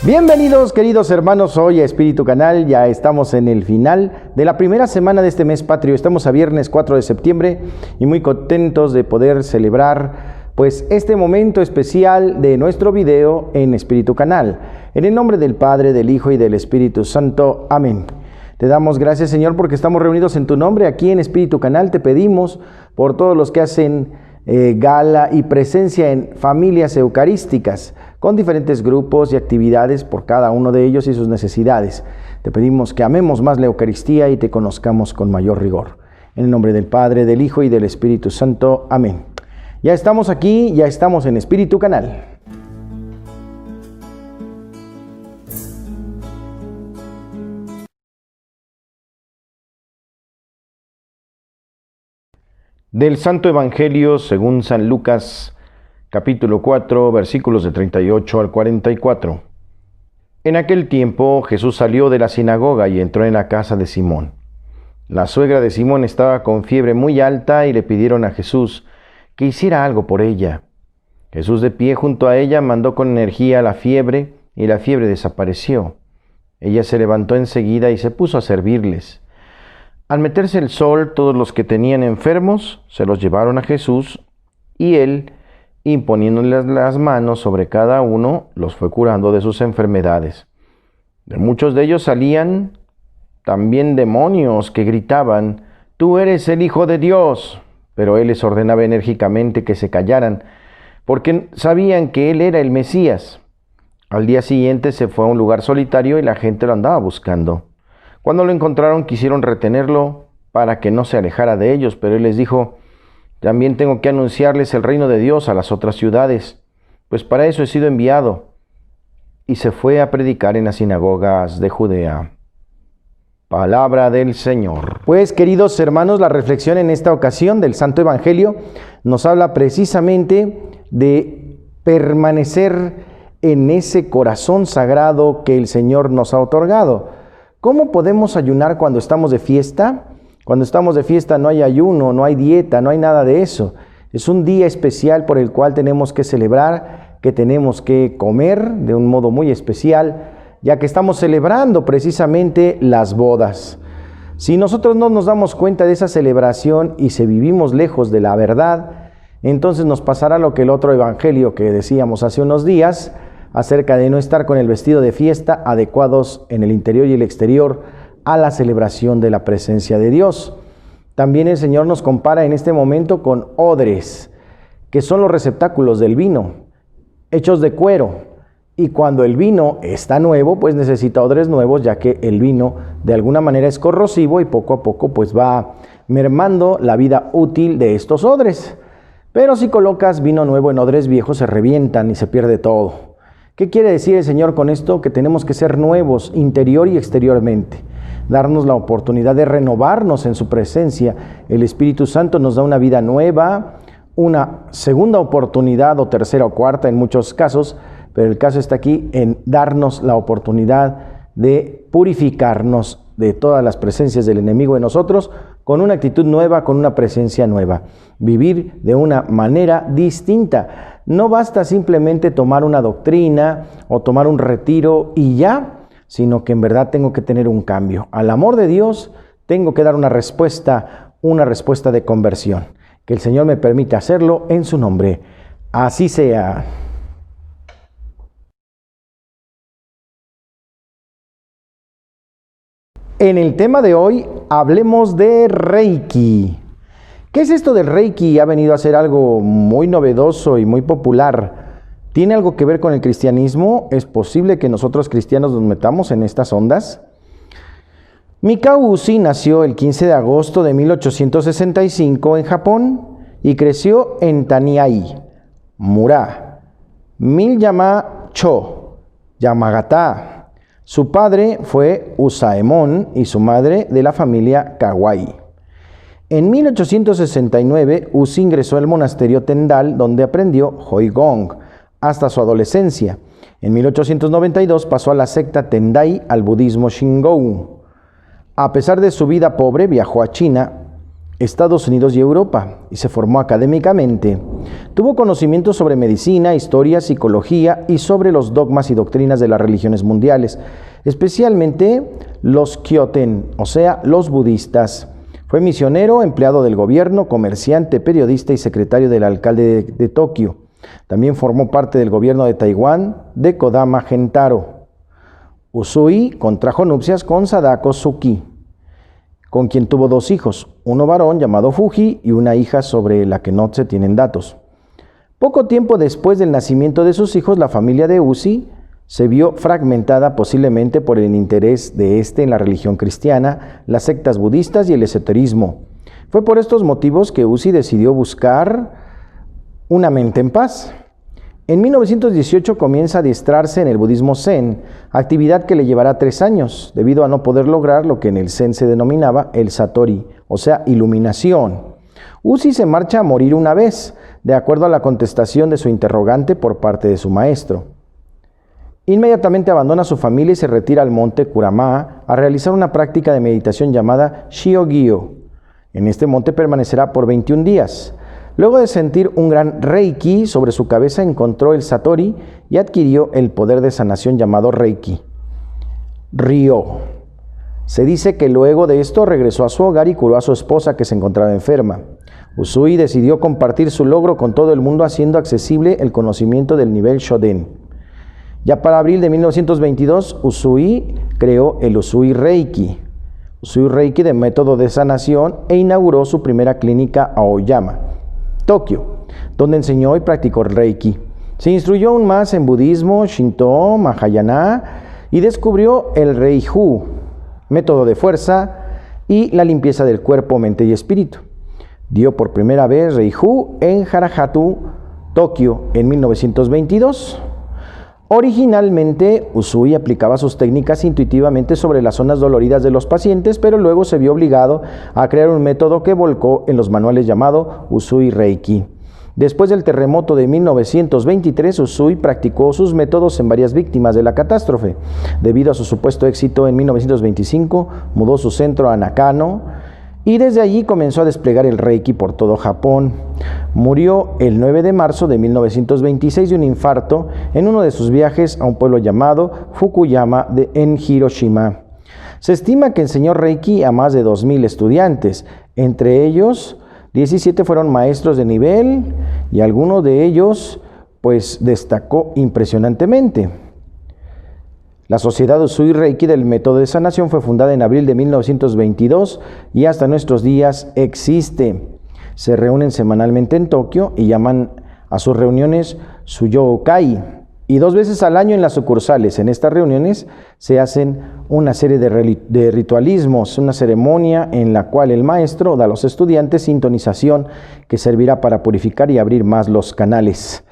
Bienvenidos queridos hermanos hoy a Espíritu Canal. Ya estamos en el final de la primera semana de este mes patrio. Estamos a viernes 4 de septiembre y muy contentos de poder celebrar pues este momento especial de nuestro video en Espíritu Canal. En el nombre del Padre, del Hijo y del Espíritu Santo. Amén. Te damos gracias, Señor, porque estamos reunidos en tu nombre aquí en Espíritu Canal. Te pedimos por todos los que hacen gala y presencia en familias eucarísticas, con diferentes grupos y actividades por cada uno de ellos y sus necesidades. Te pedimos que amemos más la Eucaristía y te conozcamos con mayor rigor. En el nombre del Padre, del Hijo y del Espíritu Santo. Amén. Ya estamos aquí, ya estamos en Espíritu Canal. Del Santo Evangelio según San Lucas, capítulo 4, versículos de 38 al 44. En aquel tiempo Jesús salió de la sinagoga y entró en la casa de Simón. La suegra de Simón estaba con fiebre muy alta y le pidieron a Jesús que hiciera algo por ella. Jesús, de pie junto a ella, mandó con energía la fiebre y la fiebre desapareció. Ella se levantó enseguida y se puso a servirles. Al meterse el sol, todos los que tenían enfermos se los llevaron a Jesús y él, imponiéndoles las manos sobre cada uno, los fue curando de sus enfermedades. De muchos de ellos salían también demonios que gritaban: «Tú eres el Hijo de Dios». Pero él les ordenaba enérgicamente que se callaran, porque sabían que él era el Mesías. Al día siguiente se fue a un lugar solitario y la gente lo andaba buscando. Cuando lo encontraron, quisieron retenerlo para que no se alejara de ellos, pero él les dijo: «También tengo que anunciarles el reino de Dios a las otras ciudades, pues para eso he sido enviado». Y se fue a predicar en las sinagogas de Judea. Palabra del Señor. Pues, queridos hermanos, la reflexión en esta ocasión del Santo Evangelio nos habla precisamente de permanecer en ese corazón sagrado que el Señor nos ha otorgado. ¿Cómo podemos ayunar cuando estamos de fiesta? Cuando estamos de fiesta no hay ayuno, no hay dieta, no hay nada de eso. Es un día especial por el cual tenemos que celebrar, que tenemos que comer de un modo muy especial, ya que estamos celebrando precisamente las bodas. Si nosotros no nos damos cuenta de esa celebración y si vivimos lejos de la verdad, entonces nos pasará lo que el otro evangelio que decíamos hace unos días, acerca de no estar con el vestido de fiesta adecuados en el interior y el exterior a la celebración de la presencia de Dios. También el Señor nos compara en este momento con odres, que son los receptáculos del vino, hechos de cuero. Y cuando el vino está nuevo, pues necesita odres nuevos, ya que el vino de alguna manera es corrosivo y poco a poco pues va mermando la vida útil de estos odres. Pero si colocas vino nuevo en odres viejos, se revientan y se pierde todo. ¿Qué quiere decir el Señor con esto? Que tenemos que ser nuevos interior y exteriormente, darnos la oportunidad de renovarnos en su presencia. El Espíritu Santo nos da una vida nueva, una segunda oportunidad o tercera o cuarta en muchos casos, pero el caso está aquí en darnos la oportunidad de purificarnos de todas las presencias del enemigo en nosotros, con una actitud nueva, con una presencia nueva. Vivir de una manera distinta. No basta simplemente tomar una doctrina o tomar un retiro y ya, sino que en verdad tengo que tener un cambio. Al amor de Dios tengo que dar una respuesta de conversión. Que el Señor me permita hacerlo en su nombre. Así sea. En el tema de hoy hablemos de Reiki. ¿Qué es esto del Reiki? Ha venido a ser algo muy novedoso y muy popular. ¿Tiene algo que ver con el cristianismo? ¿Es posible que nosotros cristianos nos metamos en estas ondas? Mikao Usui nació el 15 de agosto de 1865 en Japón y creció en Taniai, Mura, Miyama Cho, Yamagata. Su padre fue Usaemon y su madre de la familia Kawai. En 1869, Usui ingresó al monasterio Tendal, donde aprendió Hoigong hasta su adolescencia. En 1892 pasó a la secta Tendai, al budismo Shingon. A pesar de su vida pobre, viajó a China Estados Unidos y Europa, y se formó académicamente. Tuvo conocimientos sobre medicina, historia, psicología y sobre los dogmas y doctrinas de las religiones mundiales, especialmente los Kyoten, o sea, los budistas. Fue misionero, empleado del gobierno, comerciante, periodista y secretario del alcalde de Tokio. También formó parte del gobierno de Taiwán de Kodama Gentaro. Usui contrajo nupcias con Sadako Suki, con quien tuvo 2 hijos, uno varón llamado Fuji y una hija sobre la que no se tienen datos. Poco tiempo después del nacimiento de sus hijos, la familia de Uzi se vio fragmentada posiblemente por el interés de en la religión cristiana, las sectas budistas y el esoterismo. Fue por estos motivos que Uzi decidió buscar una mente en paz. En 1918 comienza a adiestrarse en el budismo Zen, actividad que le llevará 3 años, debido a no poder lograr lo que en el Zen se denominaba el Satori, o sea, iluminación. Uzi se marcha a morir una vez, de acuerdo a la contestación de su interrogante por parte de su maestro. Inmediatamente abandona a su familia y se retira al monte Kurama a realizar una práctica de meditación llamada Shiogyo. En este monte permanecerá por 21 días. Luego de sentir un gran Reiki sobre su cabeza, encontró el Satori y adquirió el poder de sanación llamado Reiki. Ryo. Se dice que luego de esto regresó a su hogar y curó a su esposa que se encontraba enferma. Usui decidió compartir su logro con todo el mundo haciendo accesible el conocimiento del nivel Shoden. Ya para abril de 1922, Usui creó el Usui Reiki de método de sanación e inauguró su primera clínica Aoyama, Tokio, donde enseñó y practicó Reiki. Se instruyó aún más en budismo, Shinto, Mahayana y descubrió el Reihu, método de fuerza y la limpieza del cuerpo, mente y espíritu. Dio por primera vez Reihu en Harahatu, Tokio, en 1922. Originalmente, Usui aplicaba sus técnicas intuitivamente sobre las zonas doloridas de los pacientes, pero luego se vio obligado a crear un método que volcó en los manuales llamado Usui Reiki. Después del terremoto de 1923, Usui practicó sus métodos en varias víctimas de la catástrofe. Debido a su supuesto éxito, en 1925 mudó su centro a Nakano, y desde allí comenzó a desplegar el Reiki por todo Japón. Murió el 9 de marzo de 1926 de un infarto en uno de sus viajes a un pueblo llamado Fukuyama en Hiroshima. Se estima que enseñó Reiki a más de 2,000 estudiantes. Entre ellos, 17 fueron maestros de nivel y alguno de ellos pues destacó impresionantemente. La Sociedad Usui Reiki del Método de Sanación fue fundada en abril de 1922 y hasta nuestros días existe. Se reúnen semanalmente en Tokio y llaman a sus reuniones Suyoukai, y 2 veces al año en las sucursales. En estas reuniones se hacen una serie de ritualismos, una ceremonia en la cual el maestro da a los estudiantes sintonización que servirá para purificar y abrir más los canales.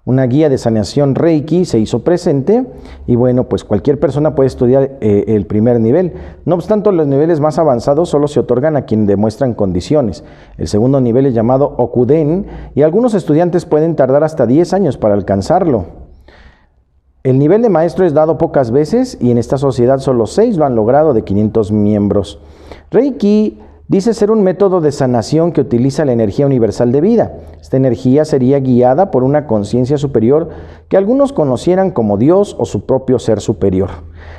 Una guía de sanación Reiki se hizo presente y bueno, pues cualquier persona puede estudiar el primer nivel. No obstante, los niveles más avanzados solo se otorgan a quienes demuestran condiciones. El segundo nivel es llamado Okuden y algunos estudiantes pueden tardar hasta 10 años para alcanzarlo. El nivel de maestro es dado pocas veces y en esta sociedad solo 6 lo han logrado de 500 miembros. Reiki dice ser un método de sanación que utiliza la energía universal de vida. Esta energía sería guiada por una conciencia superior que algunos conocieran como Dios o su propio ser superior.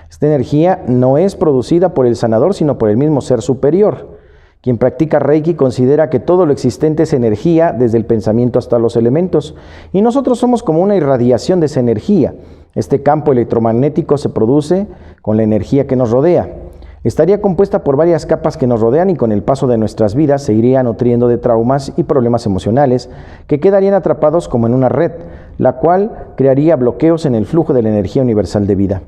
Esta energía no es producida por el sanador, sino por el mismo ser superior. Quien practica Reiki considera que todo lo existente es energía, desde el pensamiento hasta los elementos, y nosotros somos como una irradiación de esa energía. Este campo electromagnético se produce con la energía que nos rodea. Estaría compuesta por varias capas que nos rodean y con el paso de nuestras vidas se iría nutriendo de traumas y problemas emocionales que quedarían atrapados como en una red, la cual crearía bloqueos en el flujo de la energía universal de vida.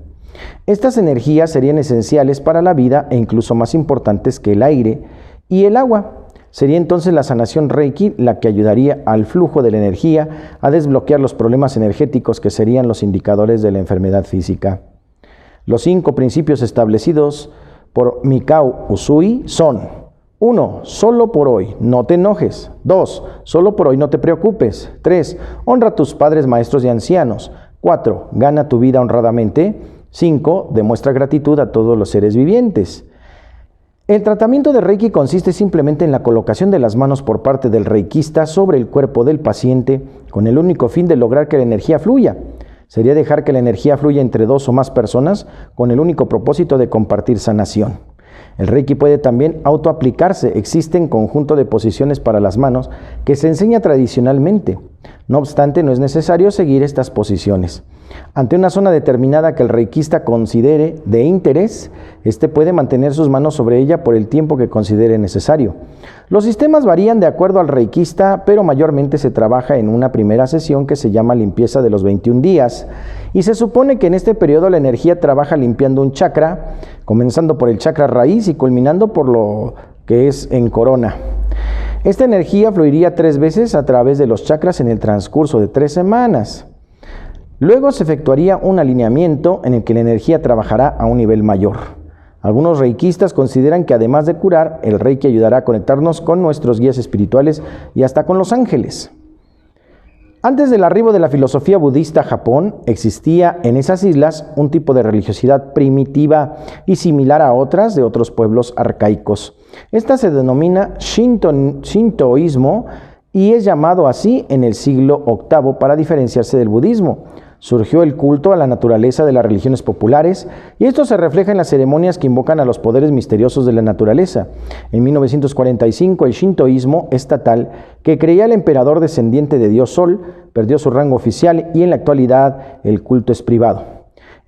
Estas energías serían esenciales para la vida e incluso más importantes que el aire y el agua. Sería entonces la sanación Reiki la que ayudaría al flujo de la energía a desbloquear los problemas energéticos que serían los indicadores de la enfermedad física. Los 5 principios establecidos por Mikao Usui son: 1. Solo por hoy, no te enojes. 2. Solo por hoy, no te preocupes. 3. Honra a tus padres, maestros y ancianos. 4. Gana tu vida honradamente. 5. Demuestra gratitud a todos los seres vivientes. El tratamiento de Reiki consiste simplemente en la colocación de las manos por parte del reikista sobre el cuerpo del paciente con el único fin de lograr que la energía fluya. Sería dejar que la energía fluya entre dos o más personas con el único propósito de compartir sanación. El Reiki puede también autoaplicarse. Existen conjunto de posiciones para las manos que se enseña tradicionalmente. No obstante, no es necesario seguir estas posiciones. Ante una zona determinada que el reikista considere de interés, éste puede mantener sus manos sobre ella por el tiempo que considere necesario. Los sistemas varían de acuerdo al reikista, pero mayormente se trabaja en una primera sesión que se llama limpieza de los 21 días, y se supone que en este periodo la energía trabaja limpiando un chakra, comenzando por el chakra raíz y culminando por lo que es en corona. Esta energía fluiría 3 veces a través de los chakras en el transcurso de 3 semanas. Luego se efectuaría un alineamiento en el que la energía trabajará a un nivel mayor. Algunos reikistas consideran que además de curar, el Reiki ayudará a conectarnos con nuestros guías espirituales y hasta con los ángeles. Antes del arribo de la filosofía budista a Japón, existía en esas islas un tipo de religiosidad primitiva y similar a otras de otros pueblos arcaicos. Esta se denomina Shintoísmo y es llamado así en el siglo VIII para diferenciarse del budismo. Surgió el culto a la naturaleza de las religiones populares y esto se refleja en las ceremonias que invocan a los poderes misteriosos de la naturaleza. En 1945 el shintoísmo estatal, que creía el emperador descendiente de Dios Sol, perdió su rango oficial y en la actualidad el culto es privado.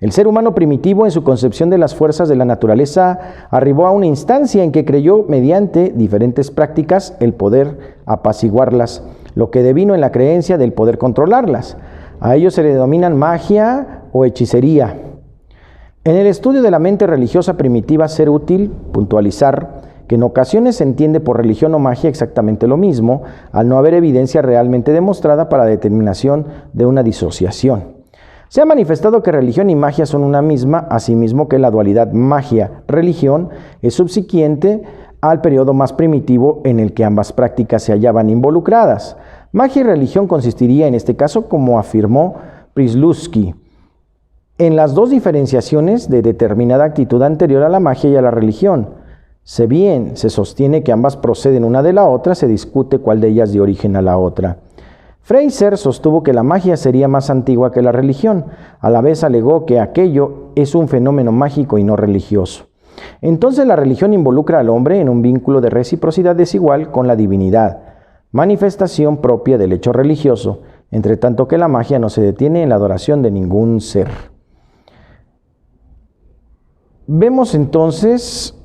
El ser humano primitivo en su concepción de las fuerzas de la naturaleza arribó a una instancia en que creyó mediante diferentes prácticas el poder apaciguarlas, lo que devino en la creencia del poder controlarlas. A ellos se le denominan magia o hechicería. En el estudio de la mente religiosa primitiva ser útil puntualizar que en ocasiones se entiende por religión o magia exactamente lo mismo, al no haber evidencia realmente demostrada para determinación de una disociación. Se ha manifestado que religión y magia son una misma, asimismo que la dualidad magia-religión es subsiguiente al periodo más primitivo en el que ambas prácticas se hallaban involucradas. Magia y religión consistiría en este caso, como afirmó Przybylski, en las dos diferenciaciones de determinada actitud anterior a la magia y a la religión. Si bien se sostiene que ambas proceden una de la otra, se discute cuál de ellas dio origen a la otra. Fraser sostuvo que la magia sería más antigua que la religión. A la vez alegó que aquello es un fenómeno mágico y no religioso. Entonces la religión involucra al hombre en un vínculo de reciprocidad desigual con la divinidad, manifestación propia del hecho religioso, entre tanto que la magia no se detiene en la adoración de ningún ser. Vemos entonces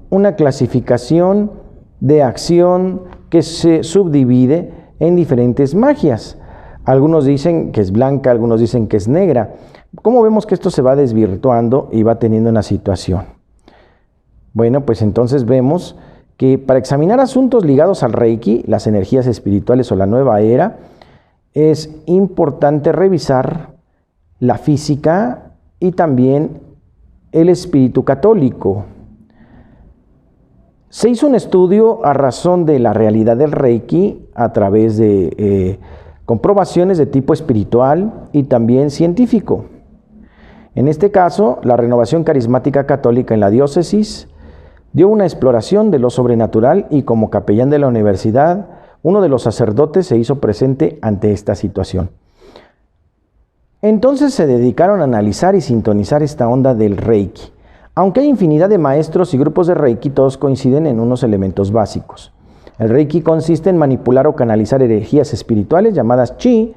una clasificación de acción que se subdivide en diferentes magias. Algunos dicen que es blanca, algunos dicen que es negra. ¿Cómo vemos que esto se va desvirtuando y va teniendo una situación? Bueno, pues entonces vemos que para examinar asuntos ligados al Reiki, las energías espirituales o la nueva era, es importante revisar la física y también el espíritu católico. Se hizo un estudio a razón de la realidad del Reiki a través de comprobaciones de tipo espiritual y también científico. En este caso, la Renovación Carismática Católica en la diócesis dio una exploración de lo sobrenatural y como capellán de la universidad, uno de los sacerdotes se hizo presente ante esta situación. Entonces se dedicaron a analizar y sintonizar esta onda del Reiki. Aunque hay infinidad de maestros y grupos de Reiki, todos coinciden en unos elementos básicos. El Reiki consiste en manipular o canalizar energías espirituales llamadas Chi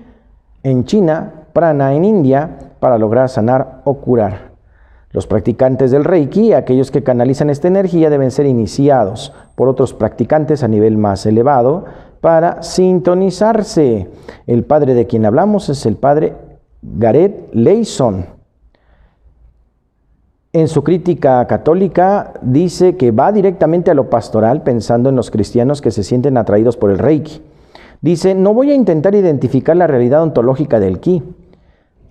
en China, Prana en India, para lograr sanar o curar. Los practicantes del Reiki, aquellos que canalizan esta energía, deben ser iniciados por otros practicantes a nivel más elevado para sintonizarse. El padre de quien hablamos es el padre Gareth Leyson. En su crítica católica dice que va directamente a lo pastoral pensando en los cristianos que se sienten atraídos por el Reiki. Dice, no voy a intentar identificar la realidad ontológica del Ki.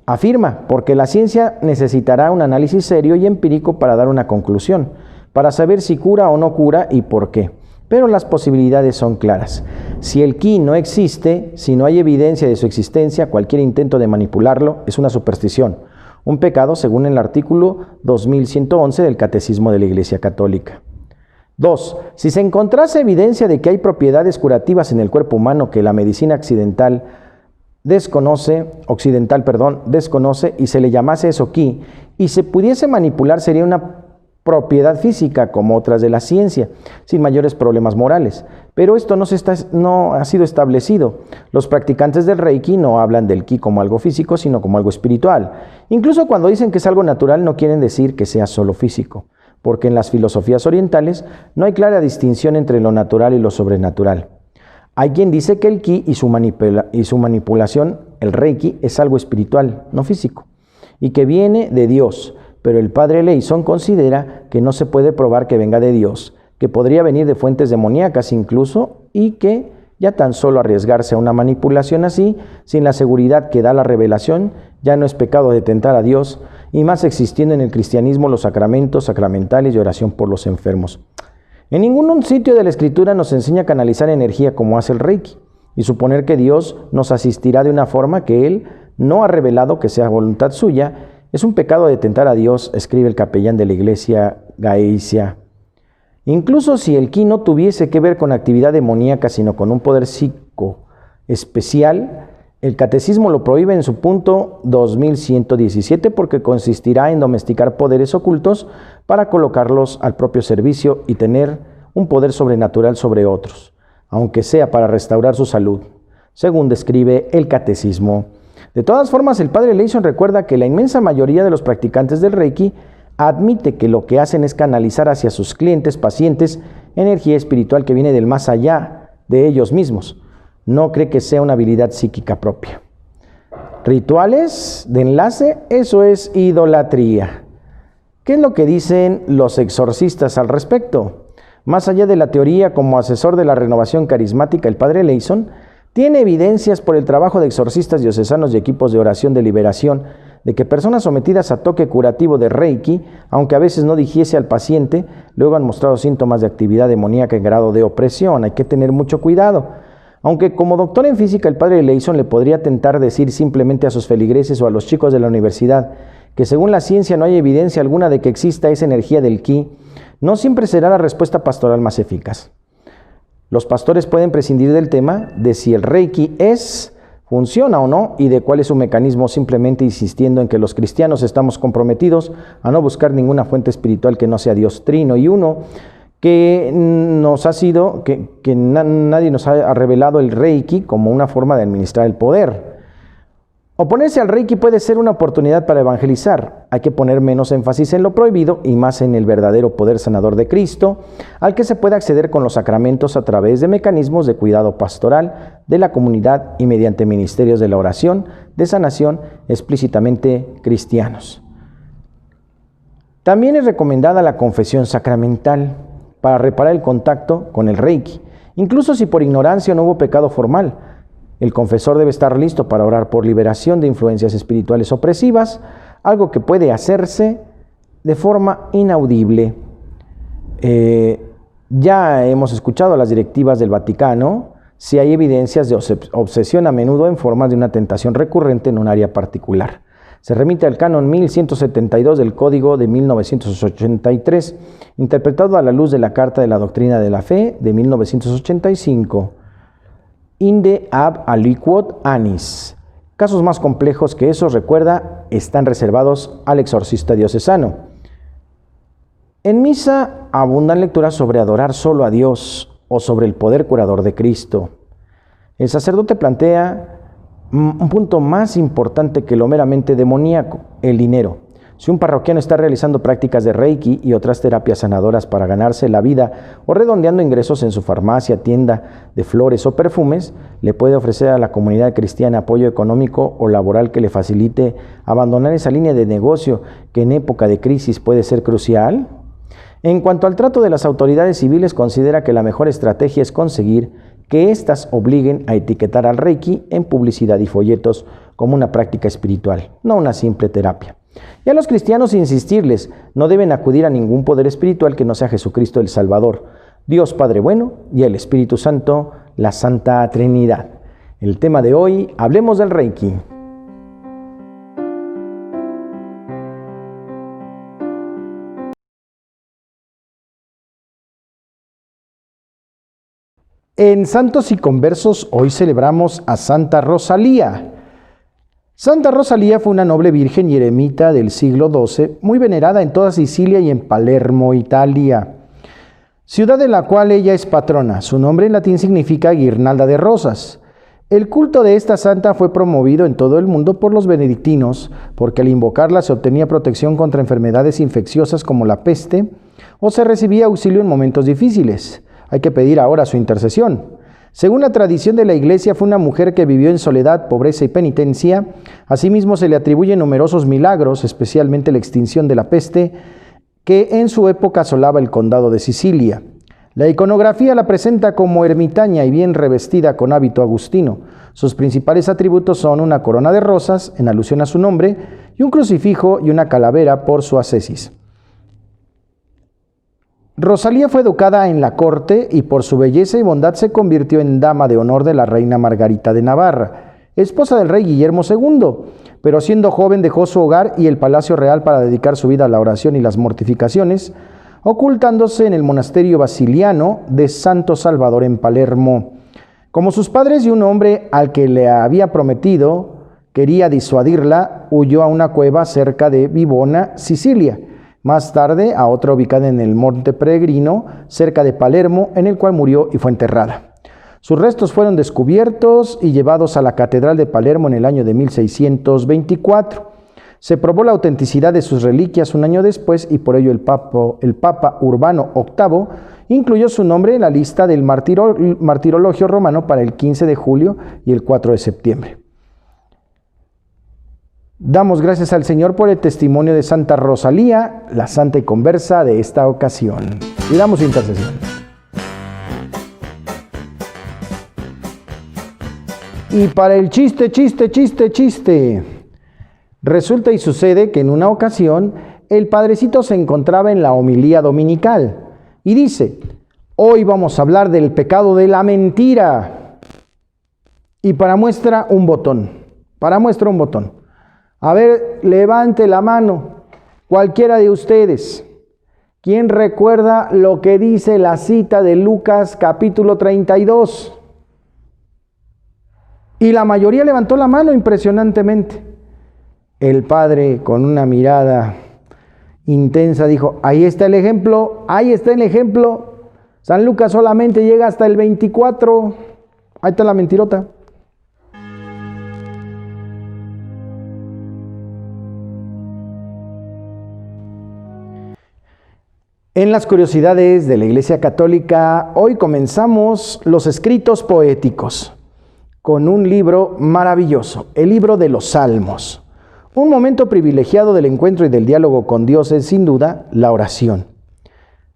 Afirma, porque la ciencia necesitará un análisis serio y empírico para dar una conclusión, para saber si cura o no cura y por qué. Pero las posibilidades son claras. Si el Ki no existe, si no hay evidencia de su existencia, cualquier intento de manipularlo es una superstición, un pecado según el artículo 2111 del Catecismo de la Iglesia Católica. 2. Si se encontrase evidencia de que hay propiedades curativas en el cuerpo humano que la medicina desconoce y se le llamase eso ki, y se pudiese manipular, sería una propiedad física como otras de la ciencia, sin mayores problemas morales. Pero esto no ha sido establecido. Los practicantes del Reiki no hablan del ki como algo físico, sino como algo espiritual. Incluso cuando dicen que es algo natural, no quieren decir que sea solo físico, porque en las filosofías orientales no hay clara distinción entre lo natural y lo sobrenatural. Hay quien dice que el ki y su manipulación, el Reiki, es algo espiritual, no físico, y que viene de Dios. Pero el padre Leison considera que no se puede probar que venga de Dios, que podría venir de fuentes demoníacas incluso, y que ya tan solo arriesgarse a una manipulación así, sin la seguridad que da la revelación, ya no es pecado de tentar a Dios, y más existiendo en el cristianismo los sacramentos, sacramentales y oración por los enfermos. En ningún sitio de la Escritura nos enseña a canalizar energía como hace el Reiki, y suponer que Dios nos asistirá de una forma que Él no ha revelado que sea voluntad suya. Es un pecado de tentar a Dios, escribe el capellán de la iglesia Gaecia. Incluso si el ki no tuviese que ver con actividad demoníaca, sino con un poder psíquico especial, el catecismo lo prohíbe en su punto 2117 porque consistirá en domesticar poderes ocultos para colocarlos al propio servicio y tener un poder sobrenatural sobre otros, aunque sea para restaurar su salud, según describe el catecismo. De todas formas, el padre Leison recuerda que la inmensa mayoría de los practicantes del Reiki admite que lo que hacen es canalizar hacia sus clientes, pacientes, energía espiritual que viene del más allá de ellos mismos. No cree que sea una habilidad psíquica propia. Rituales de enlace, eso es idolatría. ¿Qué es lo que dicen los exorcistas al respecto? Más allá de la teoría, como asesor de la renovación carismática, el padre Leison tiene evidencias por el trabajo de exorcistas diocesanos y equipos de oración de liberación de que personas sometidas a toque curativo de Reiki, aunque a veces no dijese al paciente, luego han mostrado síntomas de actividad demoníaca en grado de opresión. Hay que tener mucho cuidado. Aunque como doctor en física el padre Leison le podría tentar decir simplemente a sus feligreses o a los chicos de la universidad que según la ciencia no hay evidencia alguna de que exista esa energía del ki, no siempre será la respuesta pastoral más eficaz. Los pastores pueden prescindir del tema de si el Reiki funciona o no y de cuál es su mecanismo, simplemente insistiendo en que los cristianos estamos comprometidos a no buscar ninguna fuente espiritual que no sea Dios Trino y Uno, que nadie nos ha revelado el Reiki como una forma de administrar el poder. Oponerse al Reiki puede ser una oportunidad para evangelizar. Hay que poner menos énfasis en lo prohibido y más en el verdadero poder sanador de Cristo, al que se puede acceder con los sacramentos a través de mecanismos de cuidado pastoral de la comunidad y mediante ministerios de la oración, de sanación explícitamente cristianos. También es recomendada la confesión sacramental para reparar el contacto con el Reiki, incluso si por ignorancia no hubo pecado formal. El confesor debe estar listo para orar por liberación de influencias espirituales opresivas, algo que puede hacerse de forma inaudible. Ya hemos escuchado las directivas del Vaticano, si hay evidencias de obsesión a menudo en forma de una tentación recurrente en un área particular. Se remite al canon 1172 del Código de 1983, interpretado a la luz de la Carta de la Doctrina de la Fe de 1985. Inde ab aliquot annis. Casos más complejos que esos, recuerda, están reservados al exorcista diocesano. En misa abundan lecturas sobre adorar solo a Dios o sobre el poder curador de Cristo. El sacerdote plantea un punto más importante que lo meramente demoníaco, el dinero. Si un parroquiano está realizando prácticas de Reiki y otras terapias sanadoras para ganarse la vida o redondeando ingresos en su farmacia, tienda de flores o perfumes, le puede ofrecer a la comunidad cristiana apoyo económico o laboral que le facilite abandonar esa línea de negocio que en época de crisis puede ser crucial. En cuanto al trato de las autoridades civiles, considera que la mejor estrategia es conseguir que éstas obliguen a etiquetar al Reiki en publicidad y folletos como una práctica espiritual, no una simple terapia. Y a los cristianos insistirles, no deben acudir a ningún poder espiritual que no sea Jesucristo el Salvador, Dios Padre Bueno y el Espíritu Santo, la Santa Trinidad. El tema de hoy, hablemos del Reiki. En Santos y Conversos hoy celebramos a Santa Rosalía. Santa Rosalía fue una noble virgen y eremita del siglo XII, muy venerada en toda Sicilia y en Palermo, Italia, ciudad de la cual ella es patrona. Su nombre en latín significa guirnalda de rosas. El culto de esta santa fue promovido en todo el mundo por los benedictinos, porque al invocarla se obtenía protección contra enfermedades infecciosas como la peste, o se recibía auxilio en momentos difíciles. Hay que pedir ahora su intercesión. Según la tradición de la Iglesia, fue una mujer que vivió en soledad, pobreza y penitencia. Asimismo, se le atribuyen numerosos milagros, especialmente la extinción de la peste, que en su época asolaba el condado de Sicilia. La iconografía la presenta como ermitaña y bien revestida con hábito agustino. Sus principales atributos son una corona de rosas, en alusión a su nombre, y un crucifijo y una calavera por su ascesis. Rosalía fue educada en la corte y por su belleza y bondad se convirtió en dama de honor de la reina Margarita de Navarra, esposa del rey Guillermo II, pero siendo joven dejó su hogar y el palacio real para dedicar su vida a la oración y las mortificaciones, ocultándose en el monasterio basiliano de Santo Salvador en Palermo. Como sus padres y un hombre al que le había prometido quería disuadirla, huyó a una cueva cerca de Vivona, Sicilia. Más tarde, a otra ubicada en el Monte Peregrino, cerca de Palermo, en el cual murió y fue enterrada. Sus restos fueron descubiertos y llevados a la Catedral de Palermo en el año de 1624. Se probó la autenticidad de sus reliquias un año después y por ello el Papa Urbano VIII incluyó su nombre en la lista del martirologio romano para el 15 de julio y el 4 de septiembre. Damos gracias al Señor por el testimonio de Santa Rosalía, la santa y conversa de esta ocasión. Y damos intercesión. Y para el chiste. Resulta y sucede que en una ocasión el padrecito se encontraba en la homilía dominical y dice: hoy vamos a hablar del pecado de la mentira. Y para muestra un botón. A ver, levante la mano, cualquiera de ustedes. ¿Quién recuerda lo que dice la cita de Lucas capítulo 32? Y la mayoría levantó la mano impresionantemente. El padre, con una mirada intensa, dijo: ahí está el ejemplo. San Lucas solamente llega hasta el 24. Ahí está la mentirota. En las curiosidades de la Iglesia Católica, hoy comenzamos los escritos poéticos con un libro maravilloso, el libro de los Salmos. Un momento privilegiado del encuentro y del diálogo con Dios es sin duda la oración.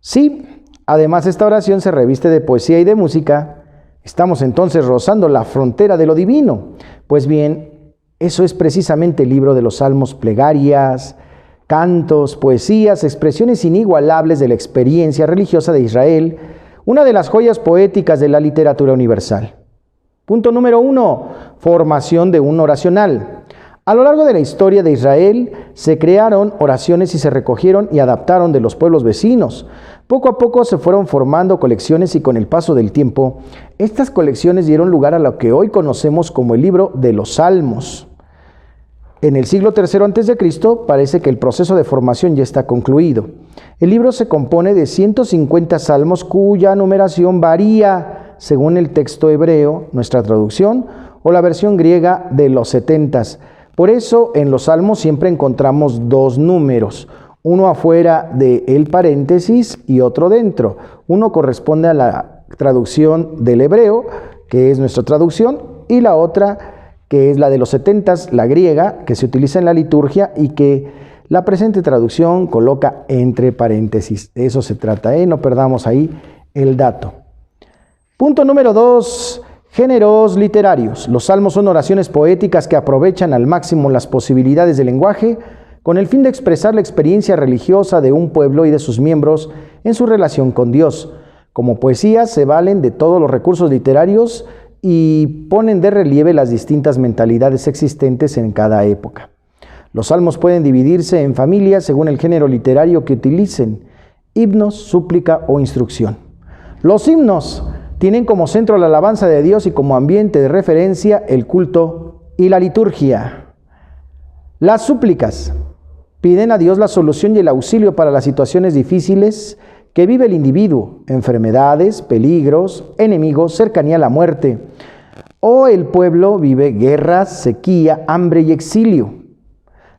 Sí, además esta oración se reviste de poesía y de música. Estamos entonces rozando la frontera de lo divino. Pues bien, eso es precisamente el libro de los Salmos, plegarias, cantos, poesías, expresiones inigualables de la experiencia religiosa de Israel, una de las joyas poéticas de la literatura universal. Punto número 1, formación de un oracional. A lo largo de la historia de Israel se crearon oraciones y se recogieron y adaptaron de los pueblos vecinos. Poco a poco se fueron formando colecciones y con el paso del tiempo, estas colecciones dieron lugar a lo que hoy conocemos como el libro de los Salmos. En el siglo III a.C. parece que el proceso de formación ya está concluido. El libro se compone de 150 salmos cuya numeración varía según el texto hebreo, nuestra traducción, o la versión griega de los 70. Por eso en los salmos siempre encontramos dos números, uno afuera del paréntesis y otro dentro. Uno corresponde a la traducción del hebreo, que es nuestra traducción, y la otra que es la de los 70, la griega, que se utiliza en la liturgia y que la presente traducción coloca entre paréntesis. De eso se trata, no perdamos ahí el dato. Punto número 2, géneros literarios. Los salmos son oraciones poéticas que aprovechan al máximo las posibilidades del lenguaje con el fin de expresar la experiencia religiosa de un pueblo y de sus miembros en su relación con Dios. Como poesías se valen de todos los recursos literarios y ponen de relieve las distintas mentalidades existentes en cada época. Los salmos pueden dividirse en familias según el género literario que utilicen: himnos, súplica o instrucción. Los himnos Tienen como centro la alabanza de Dios y como ambiente de referencia el culto y la liturgia. Las súplicas piden a Dios la solución y el auxilio para las situaciones difíciles que vive el individuo, enfermedades, peligros, enemigos, cercanía a la muerte. O el pueblo vive guerras, sequía, hambre y exilio.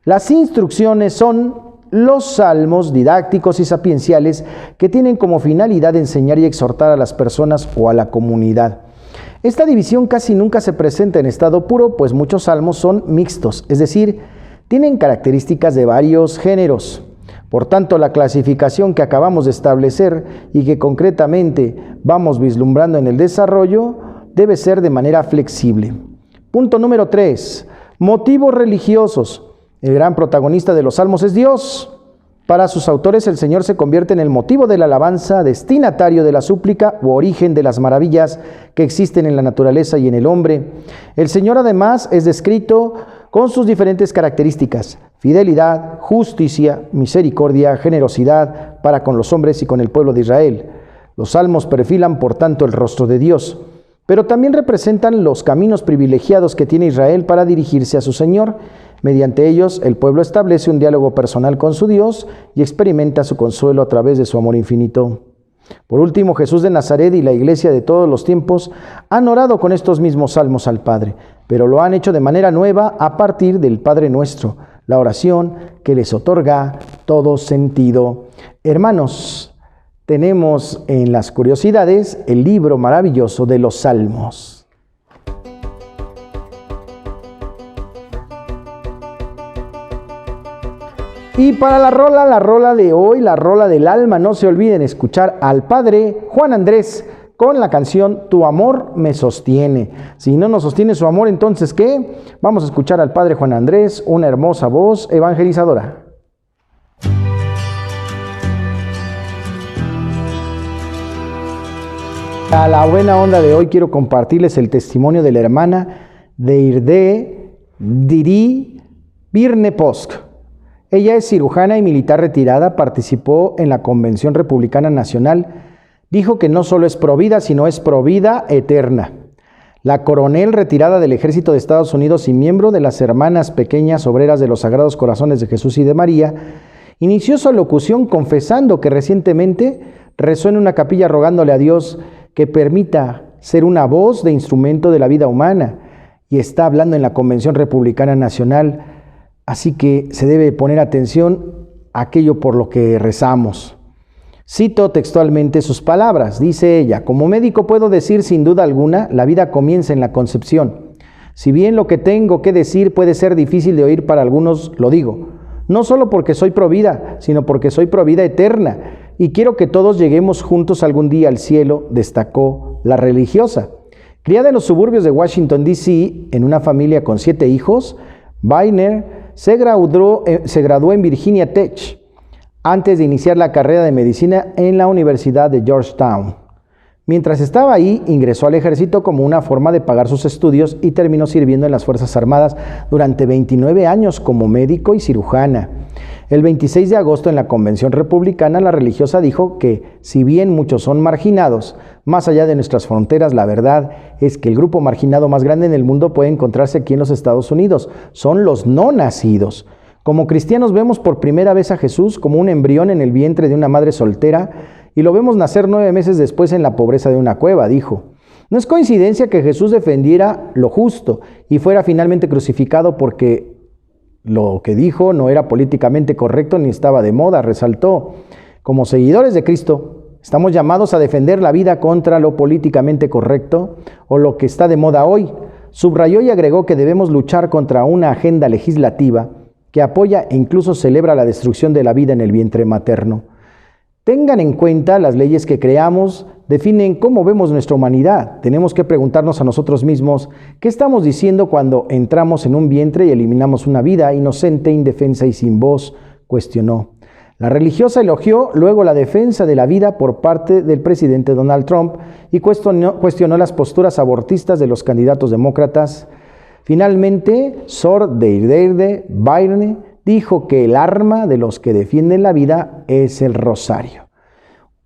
Las instrucciones son los salmos didácticos y sapienciales que tienen como finalidad enseñar y exhortar a las personas o a la comunidad. Esta división casi nunca se presenta en estado puro, pues muchos salmos son mixtos, es decir, tienen características de varios géneros. Por tanto, la clasificación que acabamos de establecer y que concretamente vamos vislumbrando en el desarrollo debe ser de manera flexible. Punto número 3. Motivos religiosos. El gran protagonista de los salmos es Dios. Para sus autores, el Señor se convierte en el motivo de la alabanza, destinatario de la súplica u origen de las maravillas que existen en la naturaleza y en el hombre. El Señor además es descrito con sus diferentes características: fidelidad, justicia, misericordia, generosidad para con los hombres y con el pueblo de Israel. Los salmos perfilan, por tanto, el rostro de Dios, pero también representan los caminos privilegiados que tiene Israel para dirigirse a su Señor. Mediante ellos, el pueblo establece un diálogo personal con su Dios y experimenta su consuelo a través de su amor infinito. Por último, Jesús de Nazaret y la Iglesia de todos los tiempos han orado con estos mismos salmos al Padre, pero lo han hecho de manera nueva a partir del Padre Nuestro, la oración que les otorga todo sentido. Hermanos, tenemos en las curiosidades el libro maravilloso de los Salmos. Y para la rola de hoy, la rola del alma, no se olviden escuchar al Padre Juan Andrés con la canción Tu amor me sostiene. Si no nos sostiene su amor, entonces ¿qué? Vamos a escuchar al Padre Juan Andrés, una hermosa voz evangelizadora. A la buena onda de hoy quiero compartirles el testimonio de la hermana Deirde Diri Birneposk. Ella es cirujana y militar retirada, participó en la Convención Republicana Nacional, dijo que no solo es provida, sino es provida eterna. La coronel retirada del Ejército de Estados Unidos y miembro de las Hermanas Pequeñas Obreras de los Sagrados Corazones de Jesús y de María, inició su alocución confesando que recientemente rezó en una capilla rogándole a Dios que permita ser una voz de instrumento de la vida humana, y está hablando en la Convención Republicana Nacional. Así que se debe poner atención a aquello por lo que rezamos. Cito textualmente sus palabras. Dice ella: como médico puedo decir sin duda alguna, la vida comienza en la concepción. Si bien lo que tengo que decir puede ser difícil de oír para algunos, lo digo. No solo porque soy provida, sino porque soy provida eterna. Y quiero que todos lleguemos juntos algún día al cielo, destacó la religiosa. Criada en los suburbios de Washington, D.C., en una familia con 7 hijos, Weiner se graduó en Virginia Tech antes de iniciar la carrera de medicina en la Universidad de Georgetown. Mientras estaba ahí, ingresó al ejército como una forma de pagar sus estudios y terminó sirviendo en las Fuerzas Armadas durante 29 años como médico y cirujana. El 26 de agosto, en la Convención Republicana, la religiosa dijo que, si bien muchos son marginados, más allá de nuestras fronteras, la verdad es que el grupo marginado más grande en el mundo puede encontrarse aquí en los Estados Unidos. Son los no nacidos. Como cristianos vemos por primera vez a Jesús como un embrión en el vientre de una madre soltera y lo vemos nacer 9 meses después en la pobreza de una cueva, dijo. No es coincidencia que Jesús defendiera lo justo y fuera finalmente crucificado porque lo que dijo no era políticamente correcto ni estaba de moda, resaltó. Como seguidores de Cristo, estamos llamados a defender la vida contra lo políticamente correcto o lo que está de moda hoy. Subrayó y agregó que debemos luchar contra una agenda legislativa que apoya e incluso celebra la destrucción de la vida en el vientre materno. Tengan en cuenta, las leyes que creamos definen cómo vemos nuestra humanidad. Tenemos que preguntarnos a nosotros mismos qué estamos diciendo cuando entramos en un vientre y eliminamos una vida inocente, indefensa y sin voz, cuestionó. La religiosa elogió luego la defensa de la vida por parte del presidente Donald Trump y cuestionó las posturas abortistas de los candidatos demócratas. Finalmente, Sor Deirde Byron dijo que el arma de los que defienden la vida es el rosario.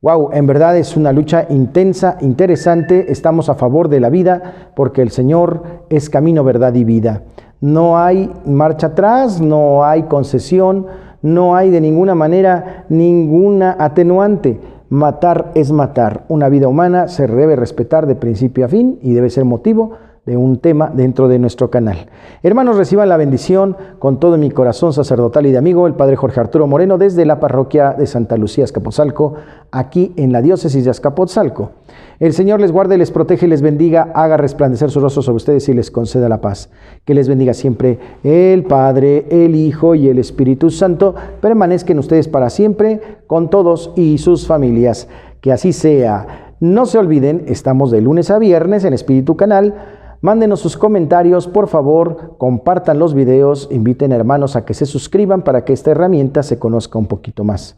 Wow, en verdad es una lucha intensa, interesante. Estamos a favor de la vida porque el Señor es camino, verdad y vida. No hay marcha atrás, no hay concesión, no hay de ninguna manera ninguna atenuante. Matar es matar. Una vida humana se debe respetar de principio a fin y debe ser motivo de un tema dentro de nuestro canal. Hermanos, reciban la bendición con todo mi corazón sacerdotal y de amigo, el Padre Jorge Arturo Moreno, desde la parroquia de Santa Lucía, Azcapotzalco, aquí en la diócesis de Azcapotzalco. El Señor les guarde, les protege, les bendiga, haga resplandecer su rostro sobre ustedes y les conceda la paz. Que les bendiga siempre el Padre, el Hijo y el Espíritu Santo. Permanezcan ustedes para siempre con todos y sus familias. Que así sea. No se olviden, estamos de lunes a viernes en Espíritu Canal. Mándenos sus comentarios, por favor, compartan los videos, inviten a hermanos a que se suscriban para que esta herramienta se conozca un poquito más.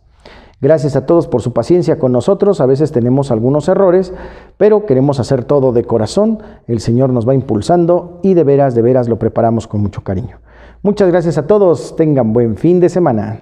Gracias a todos por su paciencia con nosotros, a veces tenemos algunos errores, pero queremos hacer todo de corazón, el Señor nos va impulsando y de veras lo preparamos con mucho cariño. Muchas gracias a todos, tengan buen fin de semana.